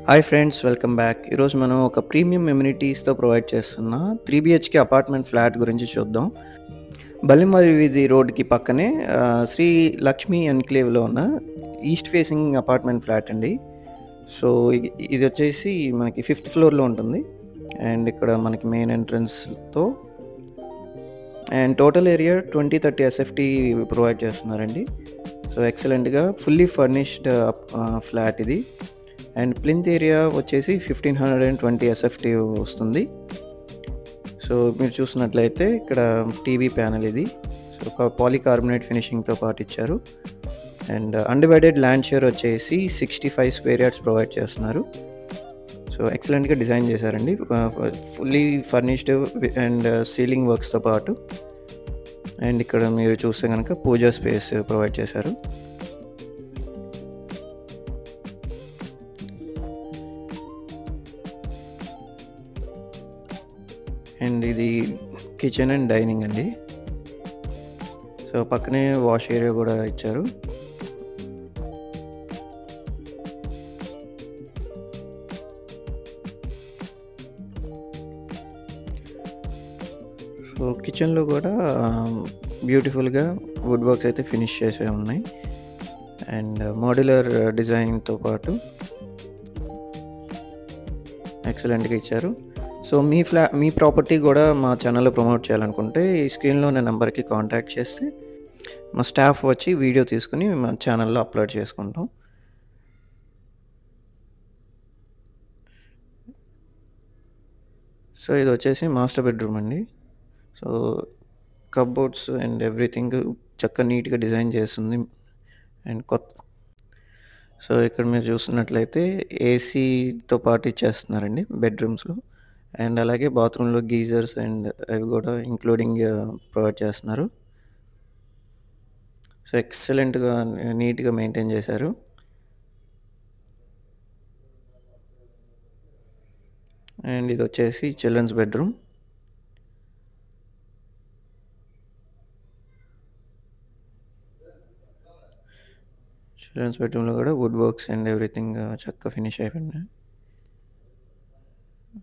Hi friends, welcome back. ఈరోజు మనం ఒక ప్రీమియం ఎమ్యూనిటీస్తో ప్రొవైడ్ చేస్తున్న 3 BHK అపార్ట్మెంట్ ఫ్లాట్ గురించి చూద్దాం. బలింవారి వీధి రోడ్కి పక్కనే శ్రీ లక్ష్మి ఎన్క్లేవ్లో ఉన్న ఈస్ట్ ఫేసింగ్ అపార్ట్మెంట్ ఫ్లాట్ అండి. సో ఇది వచ్చేసి మనకి 5th ఫ్లోర్లో ఉంటుంది. అండ్ ఇక్కడ మనకి మెయిన్ ఎంట్రన్స్తో and total area 20-30 SFT provide చేస్తున్నారండి. సో ఎక్సలెంట్గా ఫుల్లీ ఫర్నిష్డ్ ఫ్లాట్ ఇది. అండ్ ప్లింత్ ఏరియా వచ్చేసి 1520 SFT వస్తుంది. సో మీరు చూసినట్లయితే ఇక్కడ టీవీ ప్యానెల్ ఇది. సో ఒక పాలీకార్బోనేట్ ఫినిషింగ్తో పాటు ఇచ్చారు. అండ్ అన్డివైడెడ్ ల్యాండ్ షేర్ వచ్చేసి 65 స్క్వేర్ యార్డ్స్ ప్రొవైడ్ చేస్తున్నారు. సో ఎక్సలెంట్గా డిజైన్ చేశారండి, ఫుల్లీ ఫర్నిష్డ్ అండ్ సీలింగ్ వర్క్స్తో పాటు. అండ్ ఇక్కడ మీరు చూస్తే కనుక పూజా స్పేస్ ప్రొవైడ్ చేశారు. అండ్ ఇది కిచెన్ అండ్ డైనింగ్ అండి. సో పక్కనే వాష్ ఏరియా కూడా ఇచ్చారు. సో కిచెన్లో కూడా బ్యూటిఫుల్గా వుడ్ వర్క్స్ అయితే ఫినిష్ చేసే ఉన్నాయి. అండ్ మోడ్యులర్ డిజైన్తో పాటు ఎక్సలెంట్గా ఇచ్చారు. సో మీ ప్రాపర్టీ కూడా మా ఛానల్లో ప్రమోట్ చేయాలనుకుంటే ఈ స్క్రీన్లో ఉన్న నెంబర్కి కాంటాక్ట్ చేస్తే మా స్టాఫ్ వచ్చి వీడియో తీసుకుని మా ఛానల్లో అప్లోడ్ చేసుకుంటాం. సో ఇది వచ్చేసి మాస్టర్ బెడ్రూమ్ అండి. సో కప్బోర్డ్స్ అండ్ ఎవ్రీథింగ్ చక్కగా నీట్గా డిజైన్ చేస్తుంది. అండ్ సో ఇక్కడ మీరు చూస్తున్నట్లయితే ఏసీతో పాటు ఇచ్చేస్తున్నారండి బెడ్రూమ్స్లో. అండ్ అలాగే బాత్రూంలో గీజర్స్ అండ్ అవి కూడా ఇంక్లూడింగ్ ప్రొవైడ్ చేస్తున్నారు. సో ఎక్సలెంట్గా నీట్గా మెయింటైన్ చేశారు. అండ్ ఇది వచ్చేసి చిల్డ్రన్స్ బెడ్రూమ్. చిల్డ్రన్స్ బెడ్రూమ్లో కూడా వుడ్ వర్క్స్ అండ్ ఎవ్రీథింగ్ చక్కగా ఫినిష్ అయిపోయింది.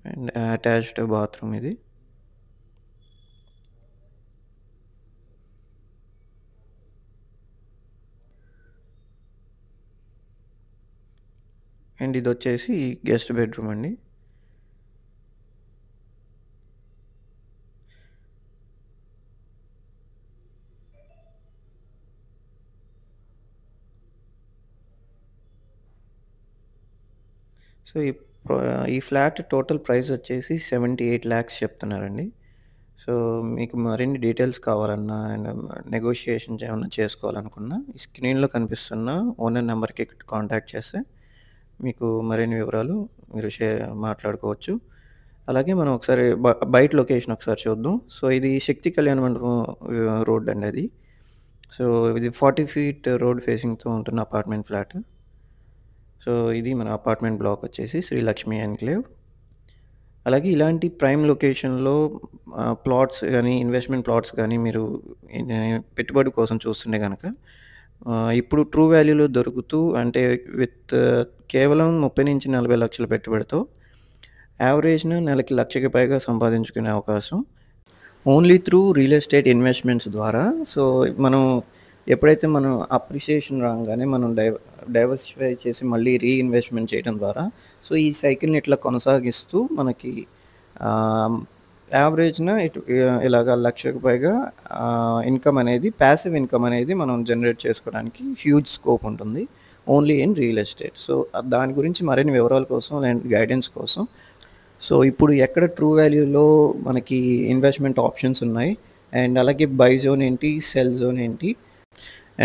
అండ్ అటాచ్డ్ బాత్రూమ్ ఇది. అండ్ ఇది వచ్చేసి గెస్ట్ బెడ్రూమ్ అండి. సో ఈ ఫ్లాట్ టోటల్ ప్రైస్ వచ్చేసి 78 lakhs చెప్తున్నారండి. సో మీకు మరిన్ని డీటెయిల్స్ కావాలన్నా అండ్ నెగోషియేషన్స్ ఏమన్నా చేసుకోవాలనుకున్నా ఈ స్క్రీన్లో కనిపిస్తున్న ఓనర్ నెంబర్కి కాంటాక్ట్ చేస్తే మీకు మరిన్ని వివరాలు మీరు మాట్లాడుకోవచ్చు. అలాగే మనం ఒకసారి బయట లొకేషన్ ఒకసారి చూద్దాం. సో ఇది శక్తి కళ్యాణ మండపం రోడ్ అండి అది. సో ఇది 40 feet రోడ్ ఫేసింగ్తో ఉంటున్న అపార్ట్మెంట్ ఫ్లాట్. సో ఇది మన అపార్ట్మెంట్ బ్లాక్ వచ్చేసి శ్రీ లక్ష్మి ఎన్క్లేవ్. అలాగే ఇలాంటి ప్రైమ్ లొకేషన్లో ప్లాట్స్ కానీ ఇన్వెస్ట్మెంట్ ప్లాట్స్ కానీ మీరు పెట్టుబడి కోసం చూస్తుంటే కనుక ఇప్పుడు ట్రూ వాల్యూలో దొరుకుతూ అంటే విత్ కేవలం 30-40 లక్షల పెట్టుబడితో యావరేజ్న నెలకి 1 లక్షకి పైగా సంపాదించుకునే అవకాశం only through real estate investments ద్వారా. సో మనం ఎప్పుడైతే మనం అప్రిషియేషన్ రాగానే మనం డైవర్సిఫై చేసి మళ్ళీ రీఇన్వెస్ట్మెంట్ చేయడం ద్వారా సో ఈ సైకిల్ని ఇట్లా కొనసాగిస్తూ మనకి యావరేజ్న ఇలాగ 1 లక్షకు పైగా ఇన్కమ్ అనేది ప్యాసివ్ ఇన్కమ్ అనేది మనం జనరేట్ చేసుకోవడానికి హ్యూజ్ స్కోప్ ఉంటుంది only in real estate. So దాని గురించి మరిన్ని వివరాల కోసం అండ్ గైడెన్స్ కోసం సో ఇప్పుడు ఎక్కడ ట్రూ వాల్యూలో మనకి ఇన్వెస్ట్మెంట్ ఆప్షన్స్ ఉన్నాయి అండ్ అలాగే బై జోన్ ఏంటి, సెల్ జోన్ ఏంటి,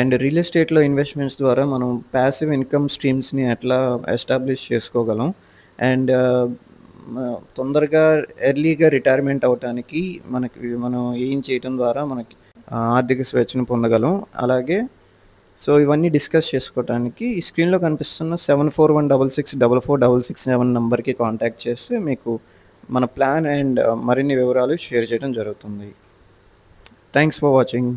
అండ్ రియల్ ఎస్టేట్లో ఇన్వెస్ట్మెంట్స్ ద్వారా మనం ప్యాసివ్ ఇన్కమ్ స్ట్రీమ్స్ని ఎట్లా ఎస్టాబ్లిష్ చేసుకోగలం అండ్ తొందరగా ఎర్లీగా రిటైర్మెంట్ అవ్వడానికి మనం ఏం చేయడం ద్వారా మనకి ఆర్థిక స్వేచ్ఛను పొందగలం. అలాగే సో ఇవన్నీ డిస్కస్ చేసుకోవడానికి ఈ స్క్రీన్లో కనిపిస్తున్న 7416644667 నెంబర్కి కాంటాక్ట్ చేస్తే మీకు మన ప్లాన్ అండ్ మరిన్ని వివరాలు షేర్ చేయడం జరుగుతుంది. Thanks for watching.